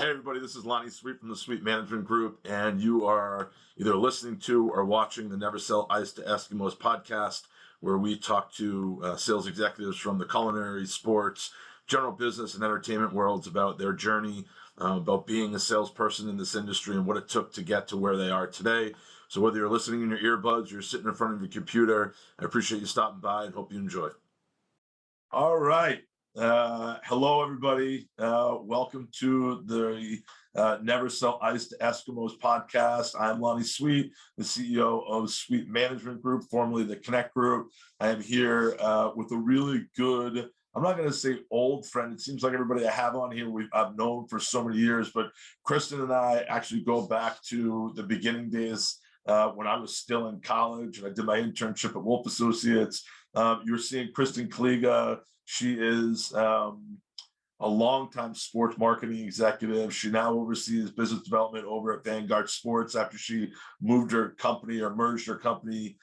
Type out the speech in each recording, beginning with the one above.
Hey everybody, this is Lonnie Sweet from the Sweet Management Group, and you are either listening to or watching the Never Sell Ice to Eskimos podcast, where we talk to sales executives from the culinary, sports, general business, and entertainment worlds about their journey, about being a salesperson in this industry and what it took to get to where they are today. So whether you're listening in your earbuds or you're sitting in front of your computer, I appreciate you stopping by and hope you enjoy. All right. Hello, everybody. Welcome to the Never Sell Ice to Eskimos podcast. I'm Lonnie Sweet, the CEO of Sweet Management Group, formerly the Connect Group. I am here with a really good, I'm not going to say old friend. It seems like everybody I have on here I've known for so many years, but Kristen and I actually go back to the beginning days when I was still in college and I did my internship at Wolf Associates. You're seeing Kristen Kuliga. She is a longtime sports marketing executive. She now oversees business development over at Vanguard Sports after she moved her company or merged her company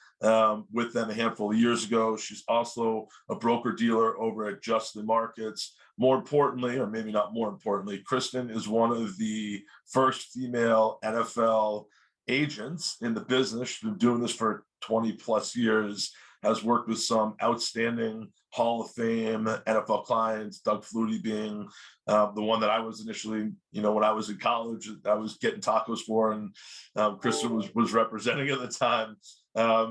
with them a handful of years ago. She's also a broker dealer over at Just the Markets. More importantly, or maybe not more importantly, Kristen is one of the first female NFL agents in the business. She's been doing this for 20 plus years, has worked with some outstanding Hall of Fame NFL clients, Doug Flutie being the one that I was initially, when I was in college, I was getting tacos for, and Kristen was representing at the time.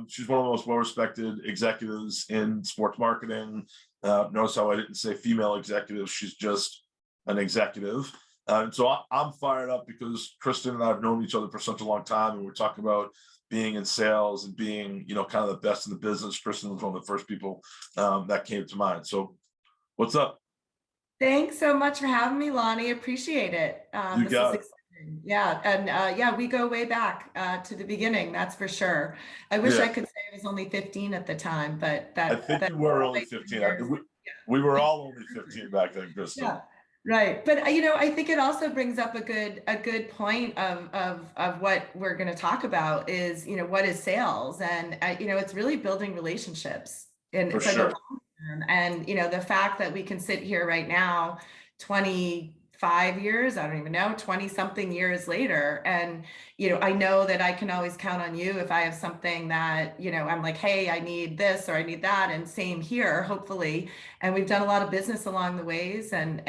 She's one of the most well-respected executives in sports marketing. Notice how I didn't say female executive, she's just an executive. And so I'm fired up because Kristen and I have known each other for such a long time, and we're talking about being in sales and being, kind of the best in the business. Kristen was one of the first people that came to mind. So what's up? Thanks so much for having me, Lonnie. Appreciate it. You got it. Exciting. Yeah. And we go way back to the beginning. That's for sure. I wish I could say I was only 15 at the time, but I think you were only 15. We were all only 15 back then, Kristen. Yeah. Right. But, I think it also brings up a good point of what we're going to talk about is, what is sales? And, it's really building relationships and for sure. And, the fact that we can sit here right now, 25 years, I don't even know, 20 something years later. And, I know that I can always count on you if I have something that, I'm like, hey, I need this or I need that. And same here, hopefully. And we've done a lot of business along the ways. And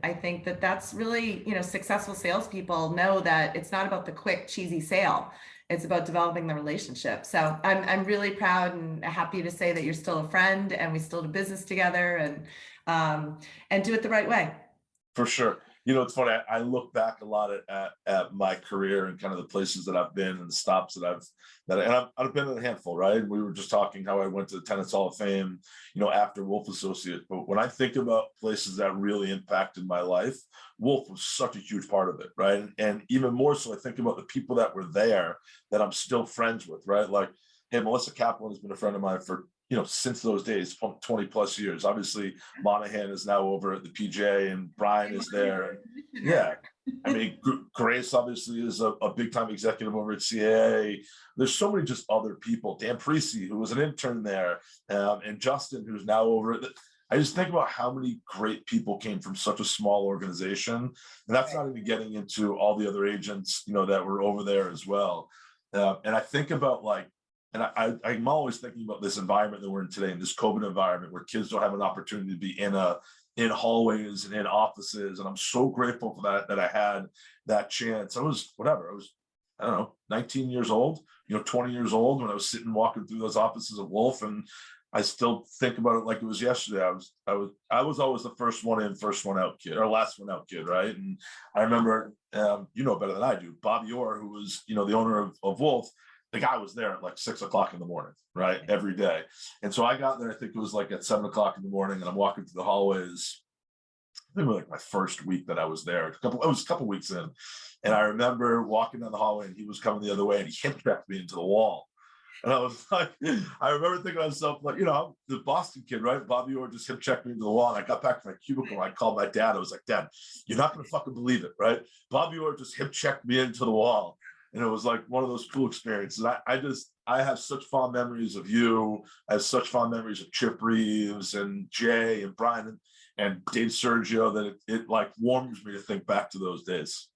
I think that that's really, successful salespeople know that it's not about the quick, cheesy sale. It's about developing the relationship. So I'm really proud and happy to say that you're still a friend and we still do business together and do it the right way. For sure. It's funny. I look back a lot at my career and kind of the places that I've been and the stops that I've been in a handful, right? We were just talking how I went to the Tennis Hall of Fame, after Wolf Associates. But when I think about places that really impacted my life, Wolf was such a huge part of it, right? And even more so, I think about the people that were there that I'm still friends with, right? Like, hey, Melissa Kaplan has been a friend of mine for since those days, 20 plus years. Obviously, Monahan is now over at the PJ and Brian is there. Yeah. I mean, Grace obviously is a big time executive over at CAA. There's so many just other people. Dan Parisi, who was an intern there, and Justin, who's now over at I just think about how many great people came from such a small organization. And that's not even getting into all the other agents, that were over there as well. And I think about and I'm always thinking about this environment that we're in today, in this COVID environment where kids don't have an opportunity to be in hallways and in offices. And I'm so grateful for that I had that chance. I was, I don't know, 19 years old, 20 years old when I was walking through those offices of Wolf. And I still think about it like it was yesterday. I was always the first one in, first one out kid, or last one out kid, right? And I remember, better than I do, Bobby Orr, who was, the owner of Wolf. The guy was there at like 6 o'clock in the morning, right? Every day. And so I got there, I think it was like at 7 o'clock in the morning, and I'm walking through the hallways. I think it was like my first week that I was there. It was a couple weeks in. And I remember walking down the hallway and he was coming the other way and he hip checked me into the wall. And I was like, I remember thinking to myself, like, I'm the Boston kid, right? Bobby Orr just hip checked me into the wall. And I got back to my cubicle and I called my dad. I was like, Dad, you're not going to fucking believe it, right? Bobby Orr just hip checked me into the wall. And it was like one of those cool experiences. I have such fond memories of you. I have such fond memories of Chip Reeves and Jay and Brian. and Dave Sergio, that it like warms me to think back to those days.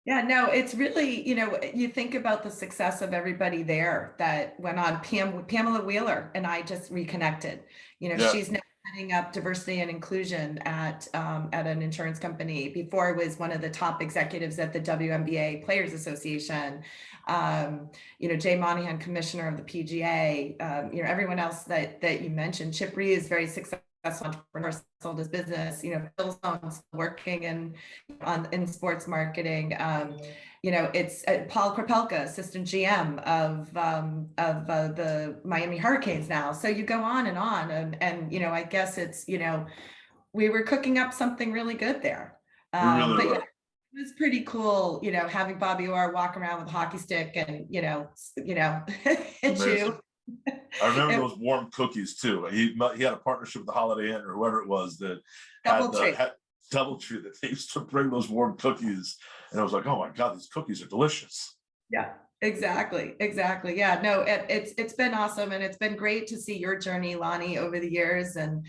Yeah, no, it's really, you think about the success of everybody there that went on. Pamela Wheeler and I just reconnected. Yeah, She's now heading up diversity and inclusion at an insurance company. Before, was one of the top executives at the WNBA Players Association. Jay Monahan, commissioner of the PGA. Everyone else that you mentioned. Chip Ree is very successful entrepreneur, sold his business. Phil Stone's working in sports marketing. It's Paul Kropelka, assistant GM of the Miami Hurricanes now. So you go on, and I guess it's we were cooking up something really good there. we really But were. yeah, it was pretty cool, having Bobby Orr walk around with a hockey stick and hit you. I remember It- those warm cookies too. He had a partnership with the Holiday Inn or whoever it was that Doubletree. had Doubletree, that they used to bring those warm cookies, and I was like, oh my god, these cookies are delicious. Yeah, exactly. Yeah, no, it's been awesome, and it's been great to see your journey, Lonnie, over the years, and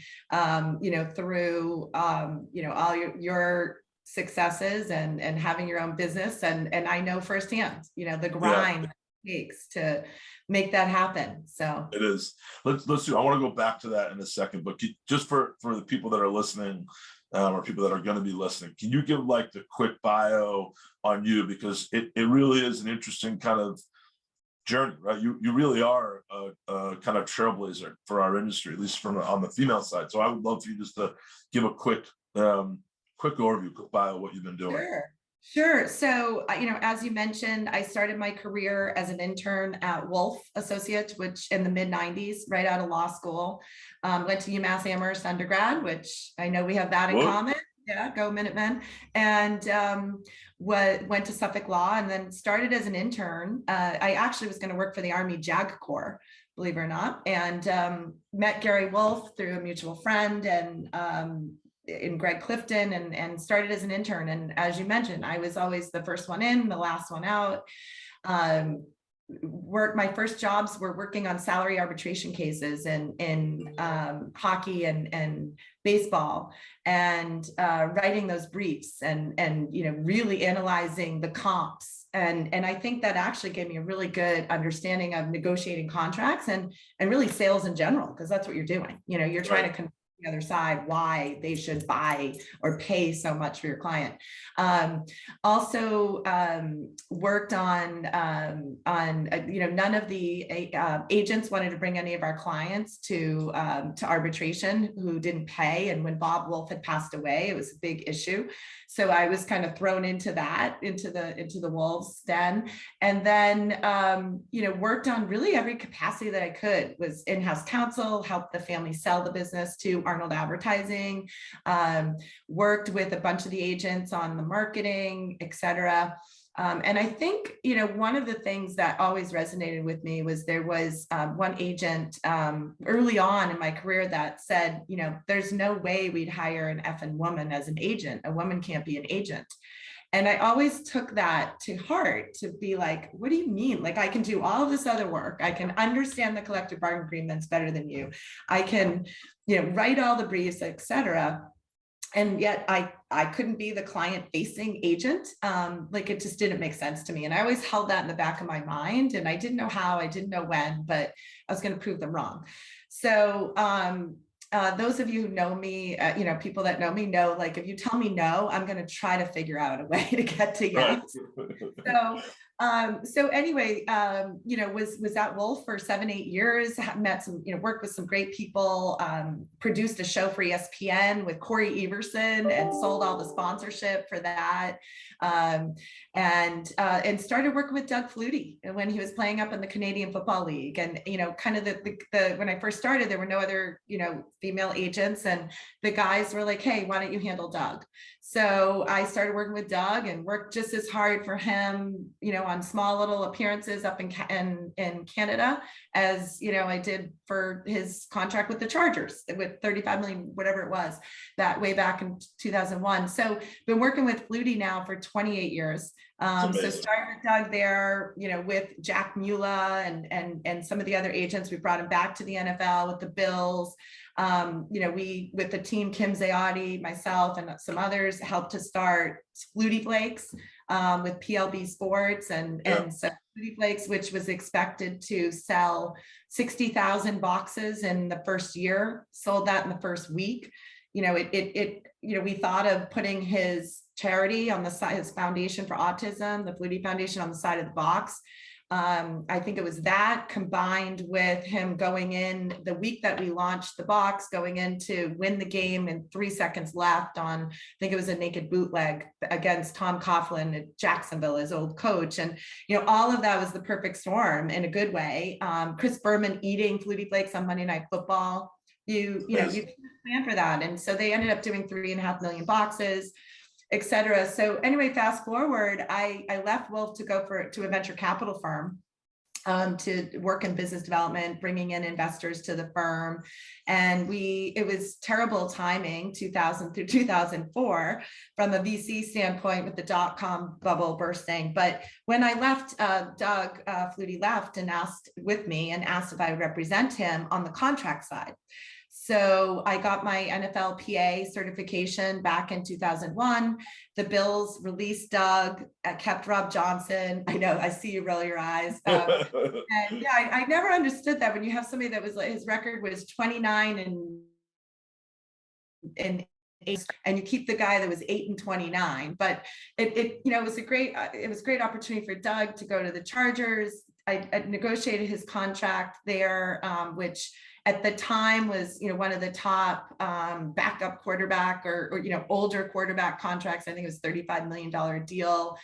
through all your successes and having your own business, and I know firsthand, the grind it takes to make that happen. So It is. Let's do. I want to go back to that in a second, but just for the people that are listening, or people that are going to be listening, can you give like the quick bio on you, because it really is an interesting kind of journey, right? You really are a kind of trailblazer for our industry, at least on the female side. So I would love for you just to give a quick overview, quick bio of what you've been doing. Sure. So, as you mentioned, I started my career as an intern at Wolf Associates, which in the mid 90s, right out of law school. Went to UMass Amherst undergrad, which I know we have that in common. Yeah, go Minutemen. And went to Suffolk Law, and then started as an intern. I actually was going to work for the Army JAG Corps, believe it or not, and met Gary Wolf through a mutual friend, and in Greg Clifton, and started as an intern. And as you mentioned, I was always the first one in, the last one out. My first jobs were working on salary arbitration cases in hockey and baseball, and writing those briefs, and really analyzing the comps. And I think that actually gave me a really good understanding of negotiating contracts and really sales in general, because that's what you're doing. You're trying to the other side why they should buy or pay so much for your client. Also worked on none of the agents wanted to bring any of our clients to arbitration who didn't pay, and when Bob Wolf had passed away, it was a big issue. So I was kind of thrown into the Wolves den, and then worked on really every capacity that I could. Was in-house counsel, helped the family sell the business to Arnold Advertising, worked with a bunch of the agents on the marketing, etc. And I think, one of the things that always resonated with me was there was one agent early on in my career that said, there's no way we'd hire an effing woman as an agent. A woman can't be an agent. And I always took that to heart, to be like, what do you mean? Like, I can do all this other work. I can understand the collective bargaining agreements better than you. I can, write all the briefs, etc. And yet I couldn't be the client facing agent. Like, it just didn't make sense to me. And I always held that in the back of my mind, and I didn't know how, I didn't know when, but I was going to prove them wrong. So those of you who know me, people that know me know, like, if you tell me no, I'm going to try to figure out a way to get to yes. So anyway, was at Wolf for 7-8 years, met some, worked with some great people, produced a show for ESPN with Corey Everson, and sold all the sponsorship for that. And started working with Doug Flutie when he was playing up in the Canadian Football League. And, kind of the when I first started, there were no other, female agents, and the guys were like, hey, why don't you handle Doug? So I started working with Doug and worked just as hard for him, on small little appearances up in Canada as, I did for his contract with the Chargers with 35 million, whatever it was, that way back in 2001. So been working with Flutie now for 28 years. So started with Doug there, with Jack Mula and some of the other agents. We brought him back to the NFL with the Bills. We, with the team, Kim Zayati, myself, and some others, helped to start Flutie Flakes with PLB Sports and so Flutie Flakes, which was expected to sell 60,000 boxes in the first year, sold that in the first week. We thought of putting his charity on the side, his foundation for autism, the Flutie Foundation, on the side of the box. I think it was that combined with him going in the week that we launched the box, going in to win the game in 3 seconds left on, I think it was a naked bootleg against Tom Coughlin at Jacksonville, his old coach. And, all of that was the perfect storm in a good way. Chris Berman eating Flutie Flakes on Monday Night Football. You can't plan for that. And so they ended up doing 3.5 million boxes, et cetera. So anyway, fast forward, I left Wolf to go to a venture capital firm to work in business development, bringing in investors to the firm. And it was terrible timing, 2000 through 2004, from a VC standpoint with the dot-com bubble bursting. But when I left, Doug Flutie left and asked if I would represent him on the contract side. So I got my NFL PA certification back in 2001. The Bills released Doug, kept Rob Johnson. I know, I see you roll your eyes. And yeah, I never understood that when you have somebody that was like, his record was 29 and 8, and you keep the guy that was 8 and 29. But it was a great opportunity for Doug to go to the Chargers. I negotiated his contract there, which at the time was, one of the top backup quarterback or older quarterback contracts. I think it was $35 million deal,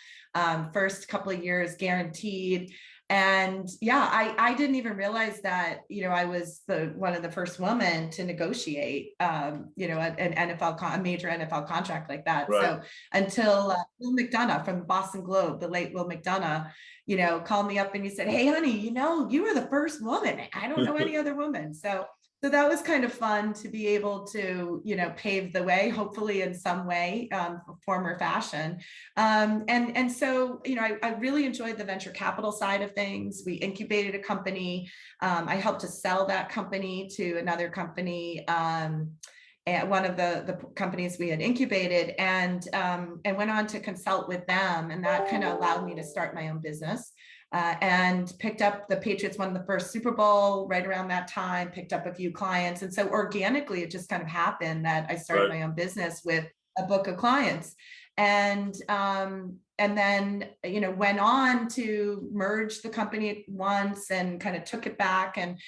first couple of years guaranteed. And yeah, I didn't even realize that, I was one of the first women to negotiate, a major NFL contract like that. Right. So until Will McDonough from the Boston Globe, the late Will McDonough, called me up and he said, "Hey, honey, you were the first woman. I don't know any other woman." So that was kind of fun to be able to, pave the way, hopefully in some way, form or fashion. And so, I really enjoyed the venture capital side of things. We incubated a company. I helped to sell that company to another company, and one of the companies we had incubated, and went on to consult with them. And that kind of allowed me to start my own business. And picked up, the Patriots won the first Super Bowl right around that time, picked up a few clients. And so organically, it just kind of happened that I started my own business with a book of clients. And then, went on to merge the company once and kind of took it back and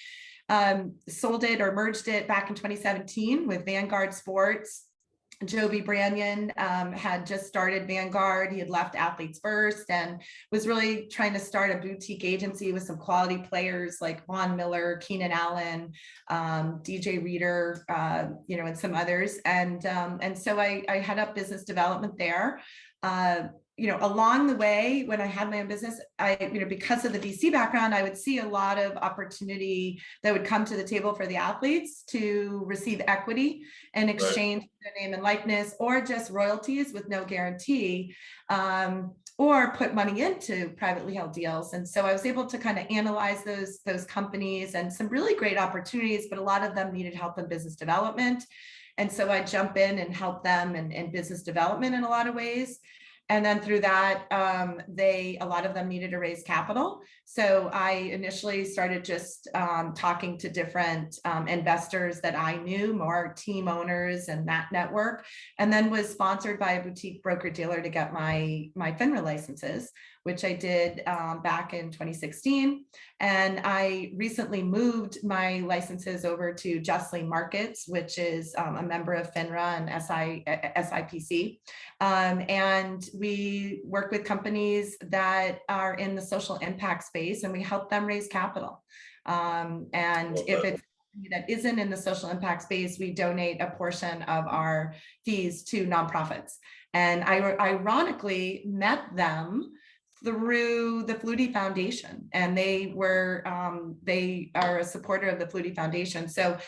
sold it or merged it back in 2017 with Vanguard Sports. Joby Branyan had just started Vanguard. He had left Athletes First and was really trying to start a boutique agency with some quality players like Vaughn Miller, Keenan Allen, DJ Reader, and some others. And so I had up business development there. Along the way, when I had my own business, because of the VC background, I would see a lot of opportunity that would come to the table for the athletes to receive equity in exchange for their name and likeness, or just royalties with no guarantee, or put money into privately held deals. And so I was able to kind of analyze those companies and some really great opportunities, but a lot of them needed help in business development. And so I jump in and help them in business development in a lot of ways. And then through that, a lot of them needed to raise capital. So I initially started just talking to different investors that I knew, more team owners and that network, and then was sponsored by a boutique broker dealer to get my FINRA licenses, which I did back in 2016. And I recently moved my licenses over to Justly Markets, which is a member of FINRA and SIPC. And we work with companies that are in the social impact space, and we help them raise capital. And if it's that isn't in the social impact space, we donate a portion of our fees to nonprofits. And I ironically met them through the Flutie Foundation, and they are a supporter of the Flutie Foundation. So,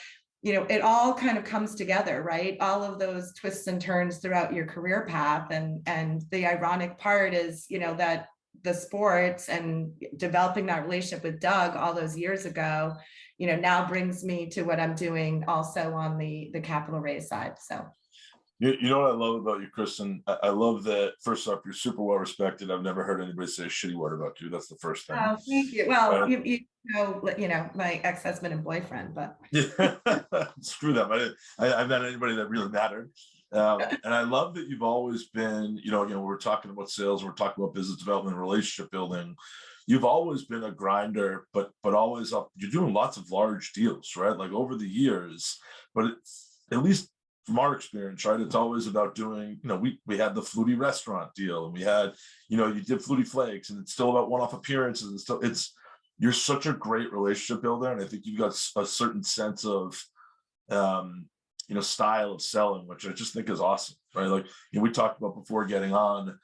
it all kind of comes together, right? All of those twists and turns throughout your career path. And the ironic part is, that the sports and developing that relationship with Doug all those years ago, now brings me to what I'm doing also on the capital raise side. So. You know what I love about you, Kristen? I love that, first off, you're super well respected. I've never heard anybody say a shitty word about you. That's the first thing. Oh, thank you. Well, my ex-husband and boyfriend, but yeah, screw them. I met anybody that really mattered. And I love that you've always been, we're talking about sales, we're talking about business development, relationship building. You've always been a grinder, but always up. You're doing lots of large deals, right? Like over the years, but at least from our experience, right, it's always about doing, we had the Flutie restaurant deal, and we had, you did Flutie Flakes, and it's still about one-off appearances, and still you're such a great relationship builder, and I think you've got a certain sense of style of selling, which I just think is awesome, right? Like, we talked about before getting on,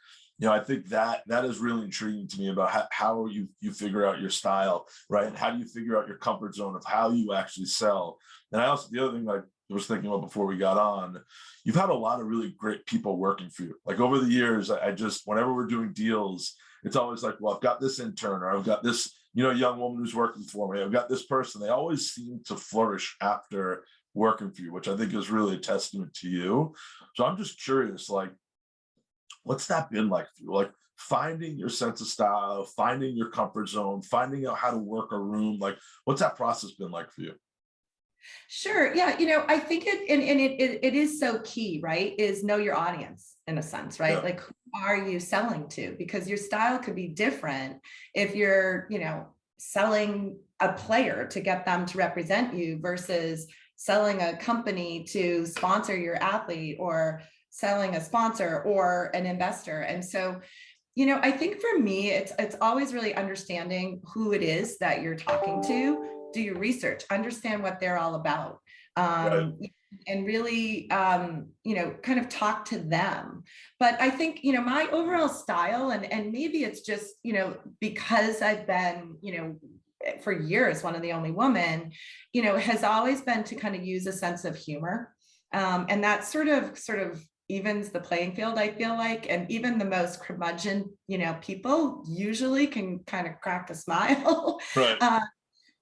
I think that is really intriguing to me about how you figure out your style, right? And how do you figure out your comfort zone of how you actually sell? And the other thing that I was thinking about before we got on, you've had a lot of really great people working for you. Like over the years, I just, whenever we're doing deals, it's always like, well, I've got this intern, or I've got this, young woman who's working for me. I've got this person. They always seem to flourish after working for you, which I think is really a testament to you. So I'm just curious, like, what's that been like for you? Like finding your sense of style, finding your comfort zone, finding out how to work a room. Like, what's that process been like for you? Sure. Yeah. I think it is so key, right? Is know your audience in a sense, right? Yeah. Like, who are you selling to? Because your style could be different if you're, selling a player to get them to represent you versus selling a company to sponsor your athlete, or selling a sponsor or an investor. And so, I think for me, it's always really understanding who it is that you're talking to. Do your research, understand what they're all about, Right. and really, kind of talk to them. But I think, my overall style, and maybe it's just, because I've been, for years, one of the only women, has always been to kind of use a sense of humor. And that sort of evens the playing field, I feel like. And even the most curmudgeon, people usually can kind of crack a smile. Right.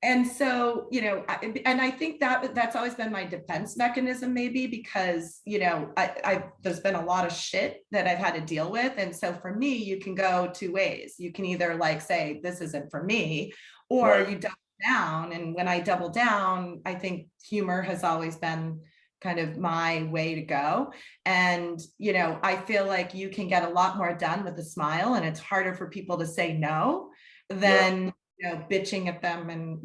And so, and I think that's always been my defense mechanism, maybe because, there's been a lot of shit that I've had to deal with. And so for me, you can go two ways. You can either like say, this isn't for me, or Right. you double down. And when I double down, I think humor has always been kind of my way to go. And, I feel like you can get a lot more done with a smile, and it's harder for people to say no than, bitching at them and,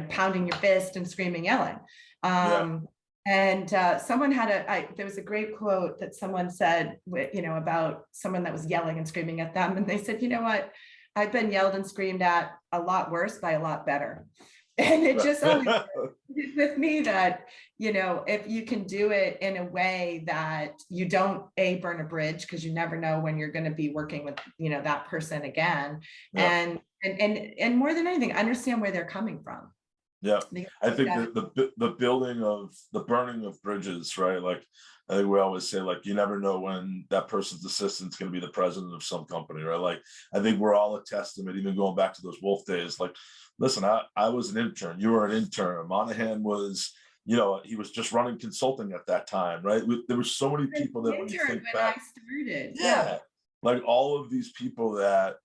pounding your fist and screaming, yelling. Yeah. And someone there was a great quote that someone said, about someone that was yelling and screaming at them. And they said, you know what? I've been yelled and screamed at a lot worse by a lot better. And it just always with me that, if you can do it in a way that you don't burn a bridge, because you never know when you're going to be working with, that person again. Yeah. And more than anything, understand where they're coming from. Yeah, I think Yeah. that the burning of bridges, right? Like, I think we always say, like, you never know when that person's assistant's going to be the president of some company, right? Like, I think we're all a testament, even going back to those Wolf days. Like, listen, I was an intern, you were an intern. Monahan was, he was just running consulting at that time, right? There were so many people that when you think back, I started. yeah, like all of these people that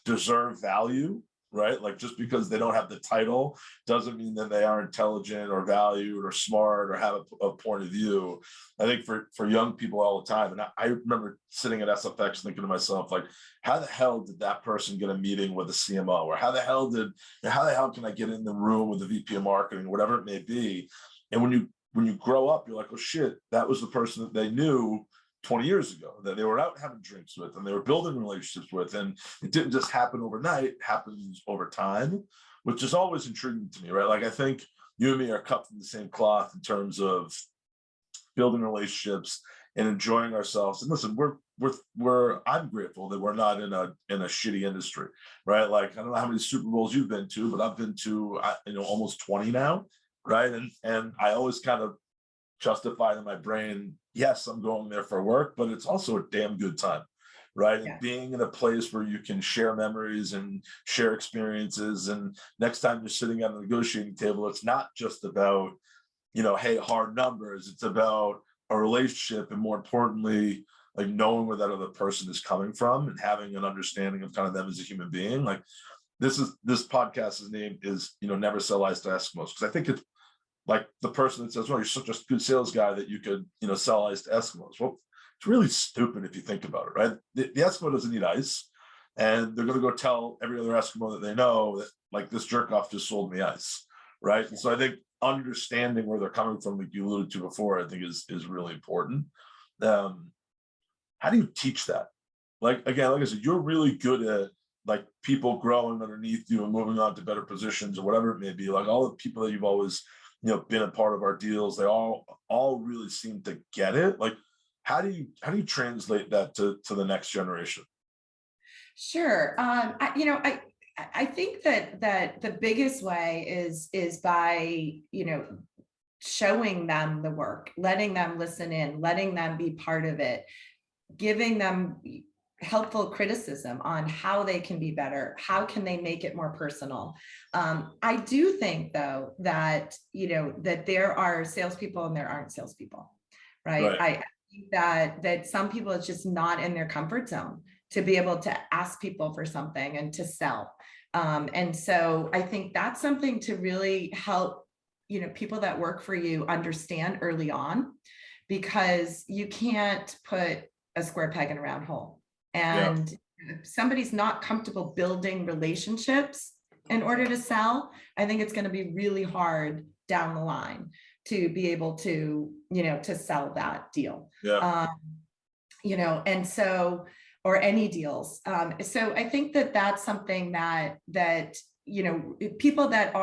deserve value, right? Like, just because they don't have the title doesn't mean that they are intelligent or valued or smart or have a point of view. I think for young people all the time, and I remember sitting at SFX thinking to myself, like, how the hell did that person get a meeting with a CMO? Or how the hell can I get in the room with the VP of marketing, whatever it may be? And when you grow up, you're like, oh shit, that was the person that they knew 20 years ago, that they were out having drinks with and they were building relationships with. And it didn't just happen overnight, it happens over time, which is always intriguing to me, right? Like I think you and me are cut from the same cloth in terms of building relationships and enjoying ourselves. And listen, I'm grateful that we're not in a shitty industry, right? Like I don't know how many Super Bowls you've been to, but I've been to almost 20 now, right? And I always kind of justify in my brain, yes, I'm going there for work, but it's also a damn good time, right? And Yeah. being in a place where you can share memories and share experiences. And next time you're sitting at a negotiating table, it's not just about, hey, hard numbers. It's about a relationship, and more importantly, like knowing where that other person is coming from and having an understanding of kind of them as a human being. Like this podcast's name is, Never Sell Ice to Eskimos, because I think it's like the person that says, well, you're such a good sales guy that you could, sell ice to Eskimos. Well, it's really stupid if you think about it, right? The Eskimo doesn't need ice, and they're going to go tell every other Eskimo that they know that, like, this jerk off just sold me ice, right? And so I think understanding where they're coming from, like you alluded to before, I think is really important. How do you teach that? Like, again, like I said, you're really good at like people growing underneath you and moving on to better positions or whatever it may be. Like all the people that you've always been a part of our deals, they all really seem to get it. Like how do you translate that to the next generation? Sure. I think that the biggest way is by, showing them the work, letting them listen in, letting them be part of it, giving them helpful criticism on how they can be better, how can they make it more personal. I do think though that that there are salespeople and there aren't salespeople, right? Right. I think that some people, it's just not in their comfort zone to be able to ask people for something and to sell. And so I think that's something to really help people that work for you understand early on, because you can't put a square peg in a round hole. Yeah. And if somebody's not comfortable building relationships in order to sell, I think it's going to be really hard down the line to be able to, to sell that deal. Yeah. And so, or any deals. So I think that that's something that people that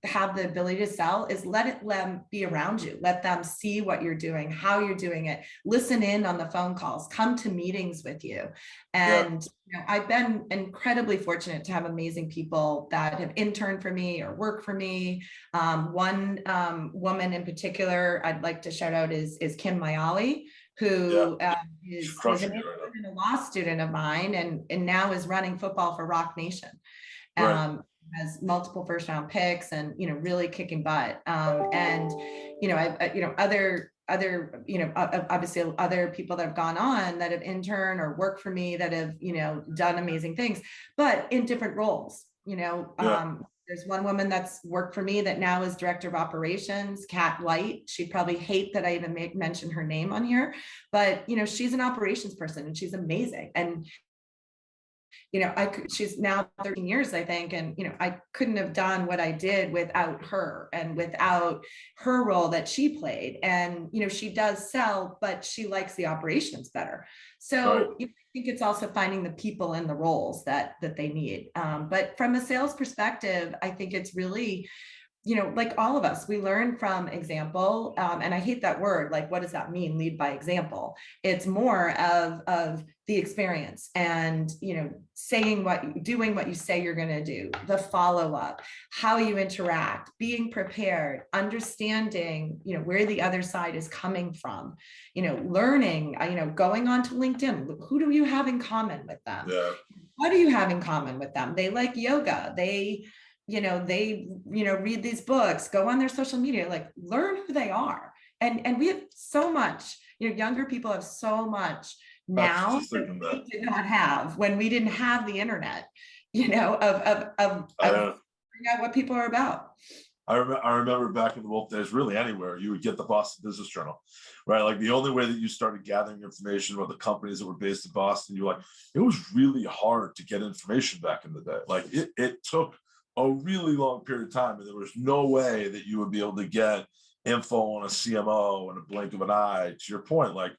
have the ability to sell is let them be around you, let them see what you're doing, how you're doing it, listen in on the phone calls, come to meetings with you. And I've been incredibly fortunate to have amazing people that have interned for me or work for me. One woman in particular I'd like to shout out is Kim Mayali, who was an intern and a law student of mine, and now is running football for Rock Nation. Right. Has multiple first round picks and really kicking butt. And other obviously other people that have gone on that have interned or worked for me that have done amazing things, but in different roles. There's one woman that's worked for me that now is director of operations, Kat Light. She'd probably hate that I even mention her name on here, but she's an operations person and she's amazing. And she's now 13 years, I think. And, I couldn't have done what I did without her and without her role that she played. And, she does sell, but she likes the operations better. So I think it's also finding the people in the roles that they need. But from a sales perspective, I think it's really, like all of us, we learn from example. And I hate that word. Like, what does that mean? Lead by example. It's more of the experience and, doing what you say you're going to do, the follow-up, how you interact, being prepared, understanding, where the other side is coming from, learning, going on to LinkedIn. Who do you have in common with them? Yeah. What do you have in common with them? They like yoga. They read these books, go on their social media, like learn who they are. And we have so much, younger people have so much now that we did not have when we didn't have the internet, of figuring out what people are about. I remember back in the old days, really anywhere, you would get the Boston Business Journal, right? Like the only way that you started gathering information about the companies that were based in Boston, it was really hard to get information back in the day. Like it took a really long period of time, and there was no way that you would be able to get info on a CMO in a blink of an eye. To your point, like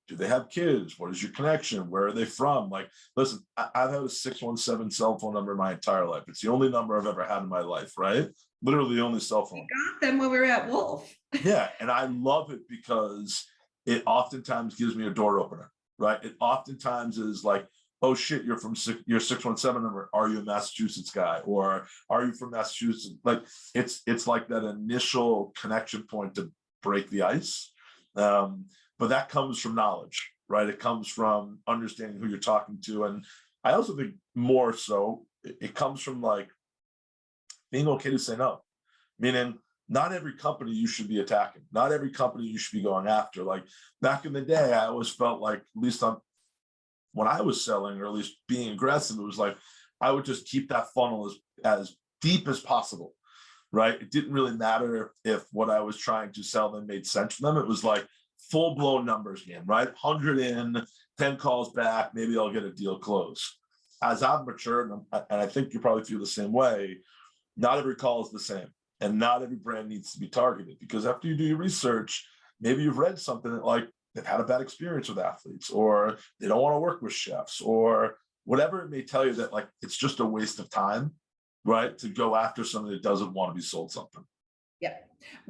do they have kids? What is your connection? Where are they from? Like, listen, I've had a 617 cell phone number my entire life. It's the only number I've ever had in my life, right? Literally the only cell We phone. got them when we were at Wolf. Yeah, and I love it because it oftentimes gives me a door opener, right? It oftentimes is like, oh shit, you're from your 617 number. Are you a Massachusetts guy, or are you from Massachusetts? Like, it's like that initial connection point to break the ice. But that comes from knowledge, right? It comes from understanding who you're talking to, and I also think more so it comes from like being okay to say no, meaning not every company you should be attacking, not every company you should be going after. Like back in the day, I always felt like, at least on when I was selling, or at least being aggressive, it was like I would just keep that funnel as deep as possible, right? It didn't really matter if what I was trying to sell them made sense for them. It was like full blown numbers game, right? 100 in, 10 calls back, maybe I'll get a deal closed. As I've matured, and I think you probably feel the same way, not every call is the same, and not every brand needs to be targeted, because after you do your research, maybe you've read something that like they've had a bad experience with athletes, or they don't want to work with chefs, or whatever it may tell you, that like it's just a waste of time, right? To go after somebody that doesn't want to be sold something. Yeah,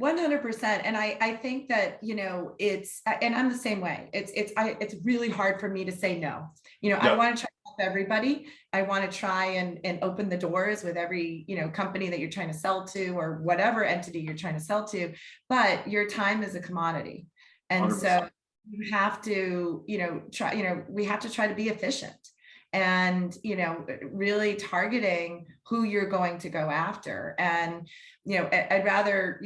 100%. And I think that, it's, and I'm the same way. It's really hard for me to say no. I want to try to help everybody. I want to try and open the doors with every, company that you're trying to sell to, or whatever entity you're trying to sell to, but your time is a commodity. And 100%. so you have to, we have to try to be efficient, and really targeting who you're going to go after. And I'd rather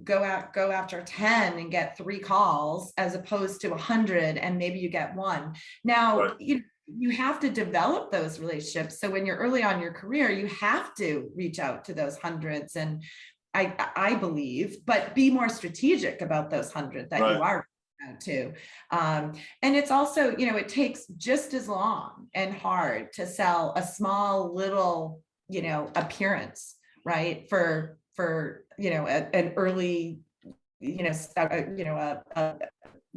go after 10 and get 3 calls, as opposed to 100 and maybe you get 1. Now, Right. You have to develop those relationships. So when you're early on in your career, you have to reach out to those hundreds, and I believe, but be more strategic about those 100 that you are out to. And it's also, it takes just as long and hard to sell a small little, appearance, right? For an early,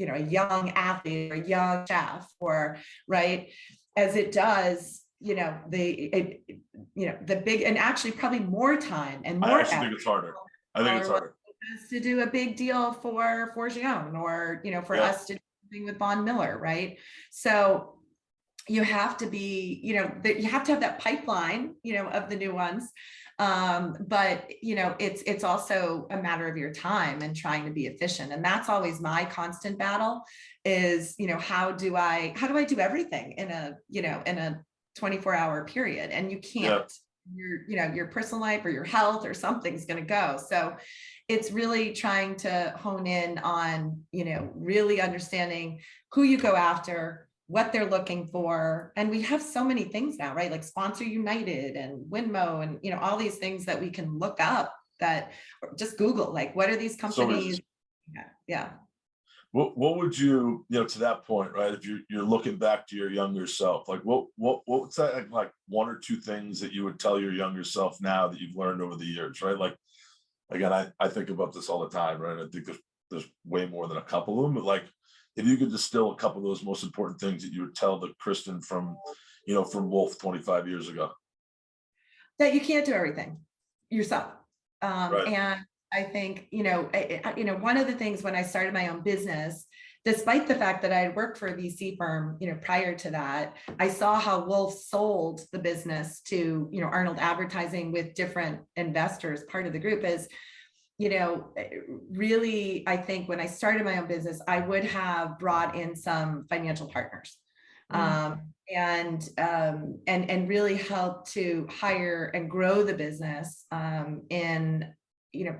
a young athlete or a young chef, or right, as it does, the big, and actually probably more time and more. I actually think it's harder. I think it's harder to do a big deal for Gion, or for us to do something with Von Miller, right? So you have to be, you have to have that pipeline, of the new ones. But it's also a matter of your time and trying to be efficient. And that's always my constant battle is, how do I do everything in a 24-hour period? And you can't. Your personal life or your health or something's going to go. So it's really trying to hone in on, really understanding who you go after, what they're looking for. And we have so many things now, right? Like Sponsor United and Winmo and, all these things that we can look up, that, or just Google, like, what are these companies? So yeah. What would you, to that point, right? If you're looking back to your younger self, like what's that, like 1 or 2 things that you would tell your younger self now that you've learned over the years, right? Like, again, I think about this all the time, right? I think there's way more than a couple of them, but like, if you could distill a couple of those most important things that you would tell the Kristen from Wolf 25 years ago. That you can't do everything yourself. Right. And I think, one of the things when I started my own business, despite the fact that I had worked for a VC firm, prior to that, I saw how Wolf sold the business to, Arnold Advertising with different investors. Part of the group is, really, I think when I started my own business, I would have brought in some financial partners. And really help to hire and grow the business in,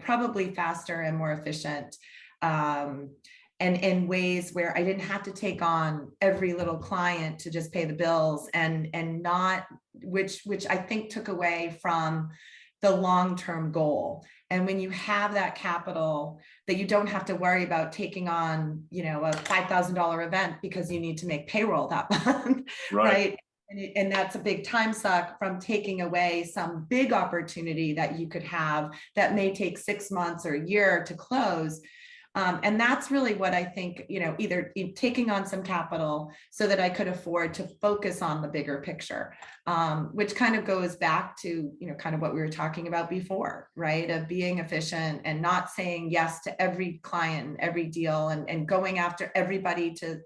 probably faster and more efficient, and in ways where I didn't have to take on every little client to just pay the bills, and not, which I think took away from the long-term goal. And when you have that capital, that you don't have to worry about taking on, a $5,000 event because you need to make payroll that month, right? And that's a big time suck from taking away some big opportunity that you could have that may take 6 months or a year to close. And that's really what I think, either taking on some capital so that I could afford to focus on the bigger picture, which kind of goes back to, kind of what we were talking about before, right? Of being efficient and not saying yes to every client and every deal, and going after everybody to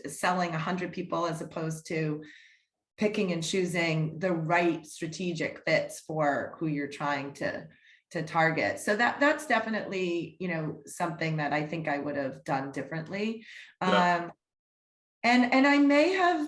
selling 100 people, as opposed to picking and choosing the right strategic fits for who you're trying to target. So that's definitely, something that I think I would have done differently. Yeah. And I may have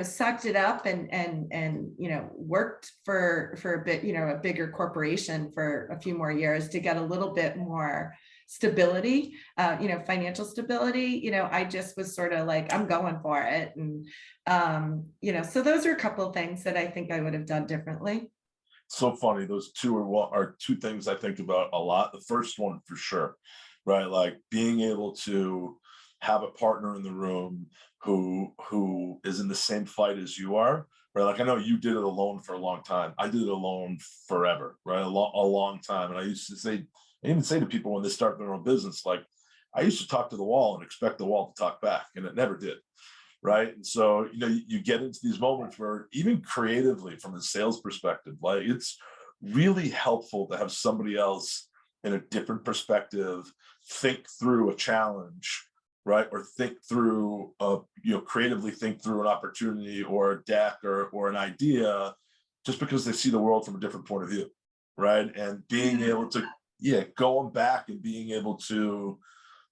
sucked it up and worked for a bit, a bigger corporation for a few more years to get a little bit more stability, financial stability. I just was sort of like, I'm going for it. And so those are a couple of things that I think I would have done differently. So funny. Those two are two things I think about a lot. The first one for sure, right? Like being able to have a partner in the room who is in the same fight as you are, right? Like I know you did it alone for a long time. I did it alone forever, right? A long time. And I used to say, I even say to people when they start their own business, like I used to talk to the wall and expect the wall to talk back, and it never did. Right. And so, you get into these moments where even creatively from a sales perspective, like it's really helpful to have somebody else in a different perspective, think through a challenge, right? Or think through, creatively think through an opportunity or a deck or an idea, just because they see the world from a different point of view. Right. And being able to, going back and being able to,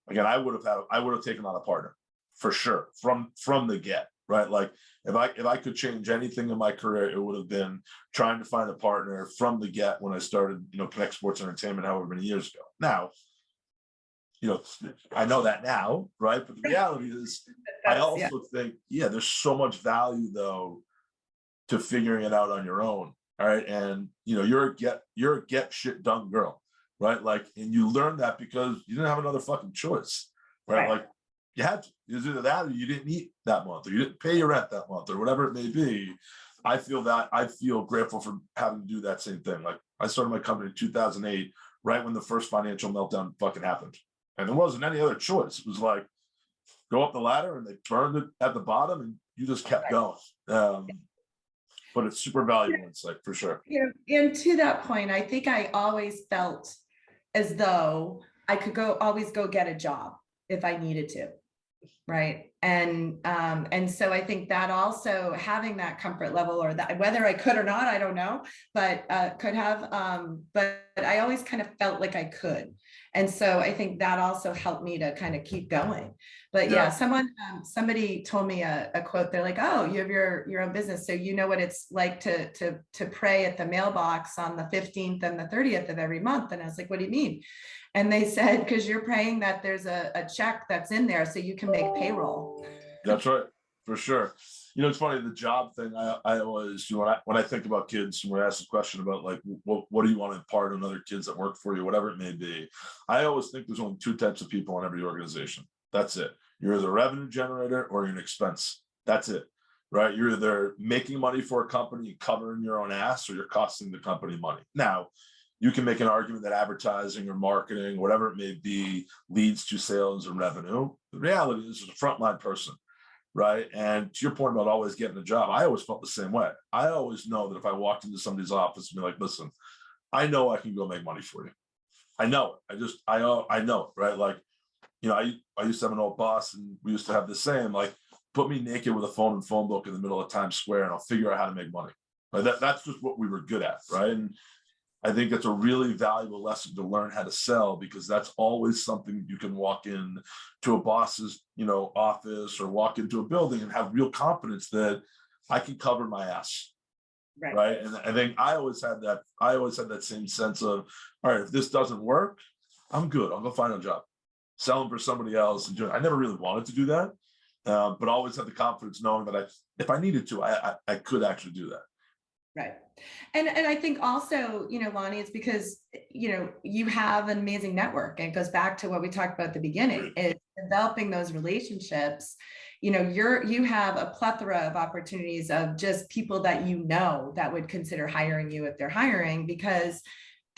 again, I would have taken on a partner for sure from the get, right? Like if I could change anything in my career, it would have been trying to find a partner from the get when I started, Connect Sports Entertainment, however many years ago. Now, I know that now, right? But the reality is, I also think, there's so much value though to figuring it out on your own. All right. And you're a get shit done girl, right? Like, and you learn that because you didn't have another fucking choice, right? Like you had to. It was either that or you didn't eat that month, or you didn't pay your rent that month, or whatever it may be. I feel grateful for having to do that same thing. Like I started my company in 2008, right when the first financial meltdown fucking happened. And there wasn't any other choice. It was like, go up the ladder, and they burned it at the bottom, and you just kept going. But it's super valuable insight for sure. And to that point, I think I always felt as though I could always go get a job if I needed to. Right. And so I think that also having that comfort level, or that whether I could or not, I don't know, but could have, but I always kind of felt like I could. And so I think that also helped me to kind of keep going. But somebody told me a quote. They're like, oh, you have your own business, so you know what it's like to pray at the mailbox on the 15th and the 30th of every month. And I was like, what do you mean? And they said, because you're praying that there's a check that's in there so you can make payroll. That's right, for sure. It's funny, the job thing, I always, when I think about kids, when I ask this question about like, what do you want to impart on other kids that work for you, whatever it may be, I always think there's only two types of people in every organization. That's it. You're either a revenue generator or you're an expense. That's it, right? You're either making money for a company, covering your own ass, or you're costing the company money. Now, you can make an argument that advertising or marketing, whatever it may be, leads to sales and revenue. The reality is, a frontline person, right? And to your point about always getting a job, I always felt the same way. I always know that if I walked into somebody's office and be like, listen, I know I can go make money for you. I know it. I know it, right? Like, I used to have an old boss, and we used to have the same, like, put me naked with a phone and phone book in the middle of Times Square, and I'll figure out how to make money. Like that's just what we were good at, right? And I think it's a really valuable lesson to learn how to sell, because that's always something you can walk in to a boss's, office, or walk into a building and have real confidence that I can cover my ass. Right. And I think I always had that same sense of, all right, if this doesn't work, I'm good. I'll go find a job, selling for somebody else and do it. I never really wanted to do that. But always had the confidence knowing that if I needed to, I could actually do that. Right. And I think also, Lonnie, it's because, you have an amazing network, and it goes back to what we talked about at the beginning, is developing those relationships. You have a plethora of opportunities of just people that that would consider hiring you if they're hiring, because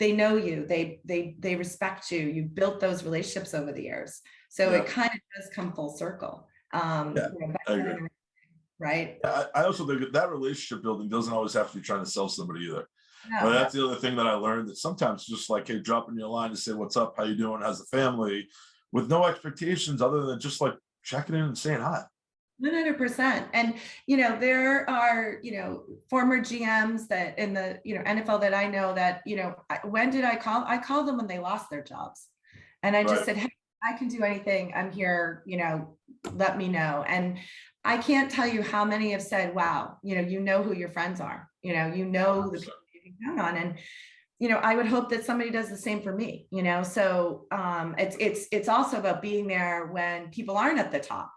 they know you, they respect you. You've built those relationships over the years. So it kind of does come full circle. Yeah, I agree. Right. I also think that relationship building doesn't always have to be trying to sell somebody either. But No. that's the other thing that I learned, that sometimes just like, hey, dropping your line to say, what's up, how you doing, how's the family, with no expectations other than just like checking in and saying hi. 100%. And, you know, there are, you know, former GMs that in the, you know, NFL that I know that, you know, when did I call? I called them when they lost their jobs. And I just Right. said, hey, I can do anything. I'm here, you know, let me know. And I can't tell you how many have said, wow, you know who your friends are, you know the people you can count on. And, you know, I would hope that somebody does the same for me, you know? So it's also about being there when people aren't at the top,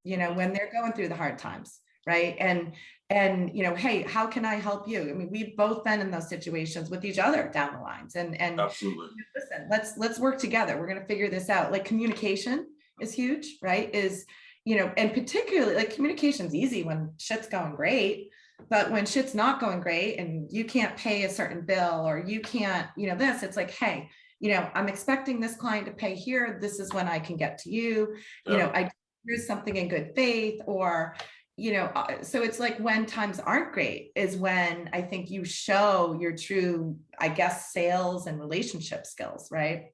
you know, when they're going through the hard times, right? And you know, hey, how can I help you? I mean, we've both been in those situations with each other down the lines, and Absolutely. listen, let's work together. We're going to figure this out. Like, communication is huge, right? Is, you know, and particularly like communication's easy when shit's going great, but when shit's not going great and you can't pay a certain bill, or you can't, you know, this, it's like, hey, you know, I'm expecting this client to pay here. This is when I can get to you. You know, here's something in good faith, or, you know, so it's like when times aren't great is when I think you show your true, I guess, sales and relationship skills, right?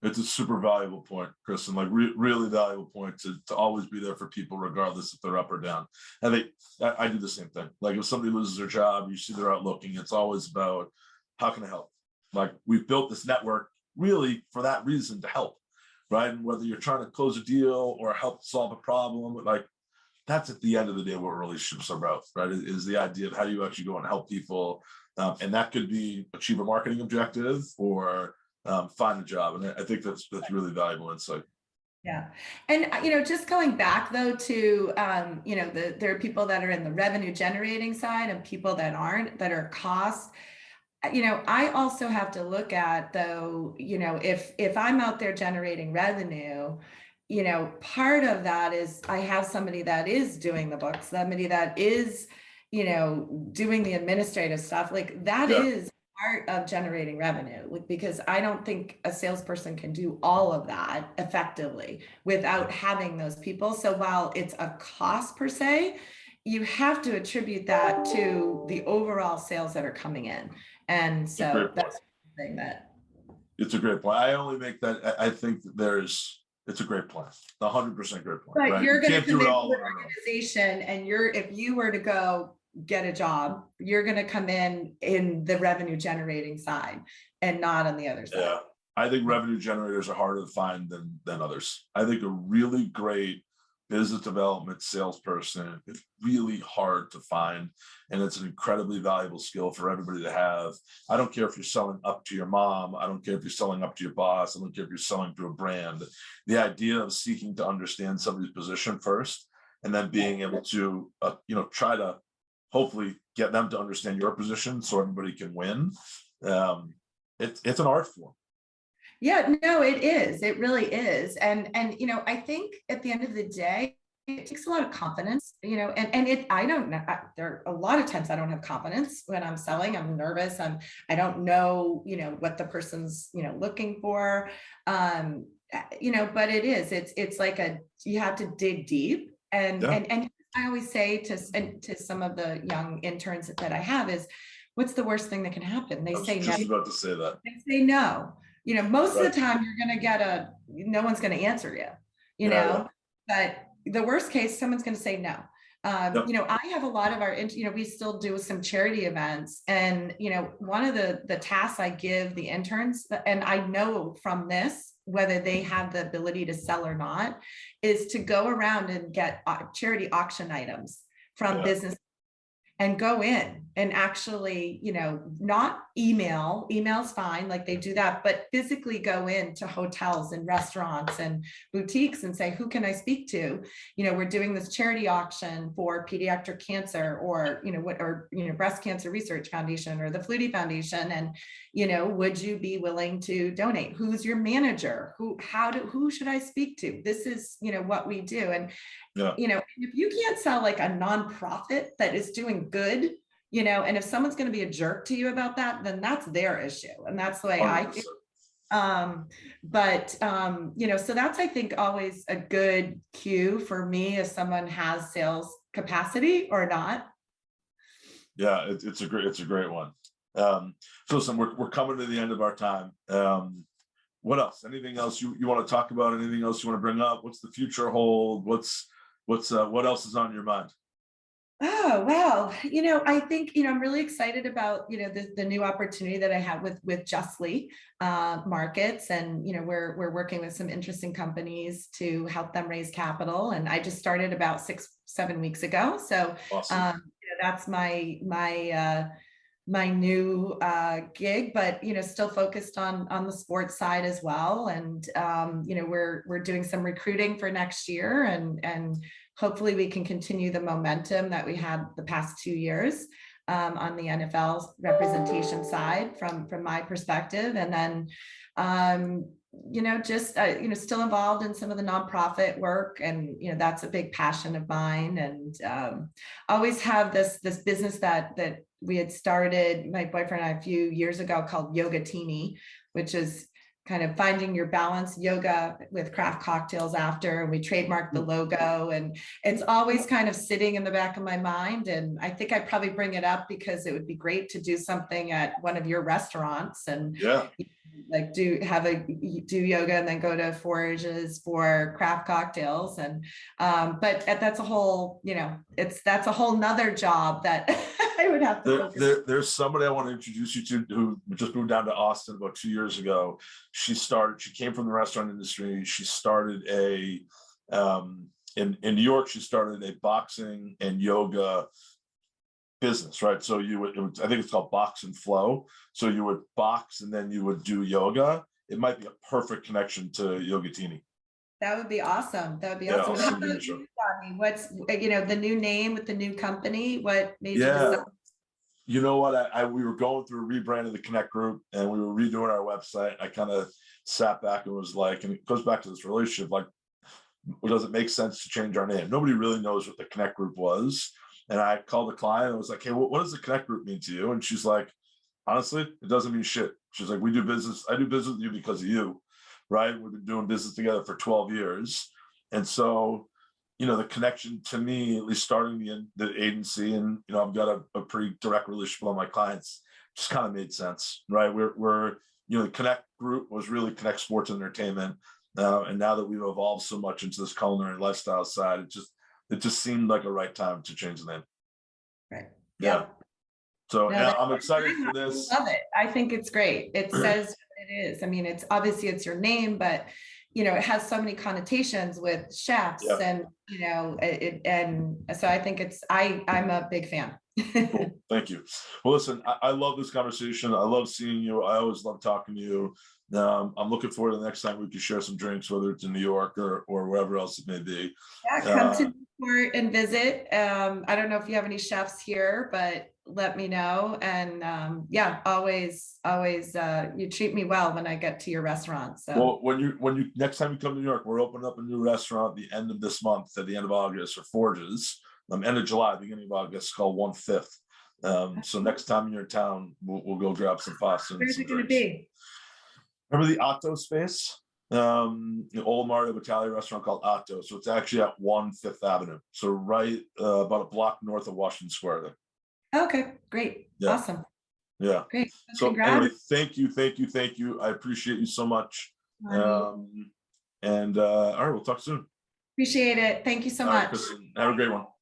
It's a super valuable point, Kristen, like really valuable point to always be there for people, regardless if they're up or down. And I do the same thing. Like if somebody loses their job, you see they're out looking, it's always about, how can I help? Like, we've built this network really for that reason, to help, right? And whether you're trying to close a deal or help solve a problem, like, that's at the end of the day what relationships are about, right? Is the idea of how do you actually go and help people. And that could be achieve a marketing objective, or find a job. And I think that's really valuable insight. Yeah. And, you know, just going back though to, you know, there are people that are in the revenue generating side and people that aren't, that are cost. You know, I also have to look at though, you know, if I'm out there generating revenue, you know, part of that is I have somebody that is doing the books, somebody that is, you know, doing the administrative stuff. Like that is part of generating revenue, because I don't think a salesperson can do all of that effectively without having those people. So while it's a cost per se, you have to attribute that to the overall sales that are coming in. And so that's the thing that. It's a great point. I only make that, I think that it's a great plan. 100% great plan. But right? you're going to do it all with organization, and if you were to go get a job, you're going to come in the revenue generating side and not on the other side. Yeah, I think revenue generators are harder to find than others. I think a really great business development salesperson is really hard to find, and it's an incredibly valuable skill for everybody to have. I don't care if you're selling up to your mom, I don't care if you're selling up to your boss, I don't care if you're selling to a brand. The idea of seeking to understand somebody's position first, and then being able to you know, try to hopefully get them to understand your position so everybody can win. It's an art form. Yeah, no, it is. It really is. And you know, I think at the end of the day, it takes a lot of confidence, you know, and I don't know, there are a lot of times I don't have confidence when I'm selling. I'm nervous. I don't know, you know, what the person's, you know, looking for. You know, but it's like you have to dig deep, and I always say to some of the young interns that I have is, what's the worst thing that can happen? They say no. I was just about to say that. They say no. You know, most of the time you're going to get no one's going to answer you, you know, but the worst case, someone's going to say no. You know, I have a lot of you know, we still do some charity events, and, you know, one of the tasks I give the interns, and I know from this, whether they have the ability to sell or not, is to go around and get charity auction items from business and go in and actually, you know, not email's fine, like they do that, but physically go into hotels and restaurants and boutiques and say, who can I speak to? You know, we're doing this charity auction for pediatric cancer, or, you know, breast cancer research foundation, or the Flutie Foundation. And, you know, would you be willing to donate? Who's your manager? Who should I speak to? This is, you know, what we do. And, you know, if you can't sell like a nonprofit that is doing good, and if someone's going to be a jerk to you about that, then that's their issue. And that's the way I feel. 100%. So that's, I think, always a good cue for me if someone has sales capacity or not. Yeah, it's a great one. So listen, we're coming to the end of our time. What else? Anything else you want to talk about? Anything else you want to bring up? What's the future hold? What else is on your mind? Oh, well, I think, I'm really excited about, the new opportunity that I have with Justly Markets. And, we're working with some interesting companies to help them raise capital. And I just started about 6-7 weeks ago. So Awesome. that's my new gig, but still focused on the sports side as well. And we're doing some recruiting for next year, and hopefully we can continue the momentum that we had the past 2 years on the NFL representation side from my perspective. And then still involved in some of the nonprofit work, and that's a big passion of mine. And always have this business that we had started, my boyfriend and I, a few years ago, called Yogatini, which is kind of finding your balance yoga with craft cocktails after. And we trademarked the logo, and it's always kind of sitting in the back of my mind. And I think I'd probably bring it up because it would be great to do something at one of your restaurants, and Yeah. like do yoga and then go to forages for craft cocktails. And but that's a whole, that's a whole nother job that I would have to focus. There's somebody I want to introduce you to who just moved down to Austin about 2 years ago. She came from the restaurant industry. She started in New York, she started a boxing and yoga business, right? So I think it's called Box and Flow. So you would box and then you would do yoga. It might be a perfect connection to Yogatini. That would be awesome. That would be Yeah, awesome. I'll How send you the about show. you, Bonnie? What's, the new name with the new company? What made you Yeah. decide? You know what? We were going through a rebrand of the Connect Group, and we were redoing our website. I kind of sat back and was like, and it goes back to this relationship, like, does it make sense to change our name? Nobody really knows what the Connect Group was. And I called the client and was like, hey, what does the Connect Group mean to you? And she's like, honestly, it doesn't mean shit. She's like, I do business with you because of you, right? We've been doing business together for 12 years. And so, the connection to me, at least starting the agency, and, I've got a pretty direct relationship with my clients, just kind of made sense, right? We're the Connect Group was really Connect Sports and Entertainment. And now that we've evolved so much into this culinary lifestyle side, it just seemed like a right time to change the name. Right. Yeah. So No, I'm excited for this. I love it. I think it's great. It says what it is. I mean, it's obviously it's your name, but it has so many connotations with chefs. Yeah. And and so I think I'm a big fan. Cool. Thank you. Well, listen, I love this conversation. I love seeing you. I always love talking to you. I'm looking forward to the next time we can share some drinks, whether it's in New York or wherever else it may be. Yeah, come to Newport and visit. I don't know if you have any chefs here, but let me know. And always you treat me well when I get to your restaurant. So well, when you next time you come to New York, we're opening up a new restaurant at the end of this month, at the end of August, or Forges. End of July, beginning of August, called 1/5. So next time you're in town, we'll go grab some pasta and where's some it going to drinks. be? Remember the Otto space? The old Mario Batali restaurant called Otto. So it's actually at 1/5 Avenue. So right about a block north of Washington Square there. Okay, great. Yeah. Awesome. Yeah. Great. So Congrats. anyway, thank you. I appreciate you so much. All right, we'll talk soon. Appreciate it. Thank you so All right, much. Kristen, have a great one.